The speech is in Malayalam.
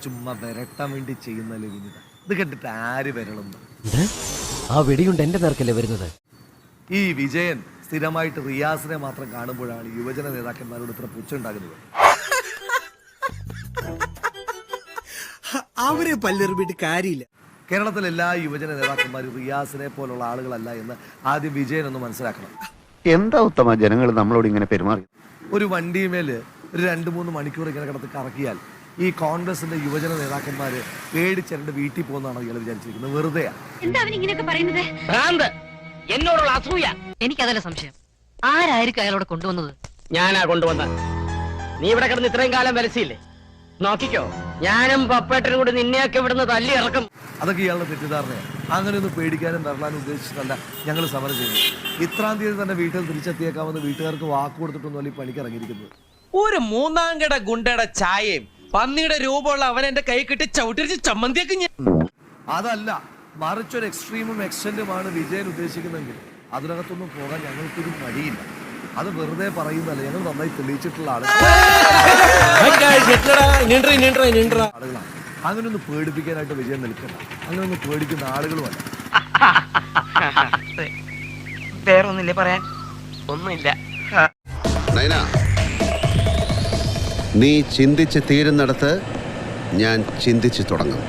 ചുമ്മാ വരട്ടാൻ വേണ്ടി ചെയ്യുന്നല്ലേ വിനിത. ഇത് കണ്ടിട്ട് ആര് വരളുന്നു? ആ വെടിയുണ്ട് എന്റെ നേർക്കല്ലേ വരുന്നത്. ഈ വിജയൻ സ്ഥിരമായിട്ട് റിയാസിനെ മാത്രം കാണുമ്പോഴാണ് യുവജന നേതാക്കന്മാരോട് ഇത്ര പുച്ഛമുണ്ടാകുന്നത്. അവരെ പല്ലെറിഞ്ഞിട്ട് കാര്യമില്ല. കേരളത്തിലെ എല്ലാ യുവജന നേതാക്കന്മാരും റിയാസിനെ പോലുള്ള ആളുകളല്ല എന്ന് ആദ്യം വിജയൻ ഒന്ന് മനസ്സിലാക്കണം. എന്താ ഉത്തമ ജനങ്ങൾ നമ്മളോട് ഇങ്ങനെ പെരുമാറി? ഒരു വണ്ടിമേല് ഒരു 2-3 മണിക്കൂർ ഇങ്ങനെ കിടന്ന് കറക്കിയാൽ ഈ കോൺഗ്രസിന്റെ യുവജന നേതാക്കന്മാര് പേടിച്ചെന്റെ വീട്ടിൽ പോകുന്നതാണോ ഇയാൾ വിചാരിച്ചിരിക്കുന്നത്? വെറുതെയാ. എന്താ അവൻ ഇങ്ങനെയൊക്കെ പറയുന്നത്? എന്നോടുള്ള അസൂയ. എനിക്കതല്ല സംശയം. ആരായിരിക്കും അയാളോട് കൊണ്ടുവന്നത്? ഞാനാ കൊണ്ടുവന്ന. നീ ഇവിടെ കിടന്ന് ഇത്രയും കാലം വലസിയില്ലേ? നോക്കിക്കോ, ഞാനും പപ്പേട്ടനും കൂടി നിന്നെയൊക്കെ ഇവിടുന്ന് തല്ലി ഇറക്കും. അതൊക്കെ ഇയാളുടെ തെറ്റിദ്ധാരണയാണ്. അങ്ങനെയൊന്നും പേടിക്കാനും വരലാനും ഉദ്ദേശിച്ചിട്ടല്ല ഞങ്ങൾ സമരം ചെയ്യുന്നത്. ഇത്രാം തീയതി തന്നെ വീട്ടിൽ തിരിച്ചെത്തിയേക്കാമെന്ന് വീട്ടുകാർക്ക് വാക്ക് കൊടുത്തിട്ടൊന്നുമല്ല ഈ പണിക്ക് ഇറങ്ങിയിരിക്കുന്നത്. ഒരു 3-ാം കട ഗുണ്ടയുടെ ചായയും പന്നിയുടെ രൂപമുള്ള അവൻ എന്റെ കൈ കിട്ടി ചവിട്ടിരിച്ച് ചമ്മന്തിയൊക്കെ അതല്ല, മറിച്ചൊരു എക്സ്ട്രീമും എക്സ്റ്റന്റുമാണ് വിജയൻ ഉദ്ദേശിക്കുന്നതെങ്കിൽ അതിനകത്തൊന്നും പോകാൻ ഞങ്ങൾക്കൊരു മടിയില്ല. അത് വെറുതെ പറയുന്നതല്ല, ഞങ്ങൾ നന്നായി തെളിയിച്ചിട്ടുള്ള ആളുകളാണ്. അങ്ങനെയൊന്നും പേടിപ്പിക്കാനായിട്ട് വിജയൻ നിൽക്കണ്ട. അങ്ങനെയൊന്നും പേടിക്കുന്ന ആളുകളുമല്ല. വേറൊന്നില്ലേ പറയാൻ? ഒന്നുമില്ല. നീ ചിന്തിച്ച് തീരുന്നിടത്ത് ഞാൻ ചിന്തിച്ചു തുടങ്ങും.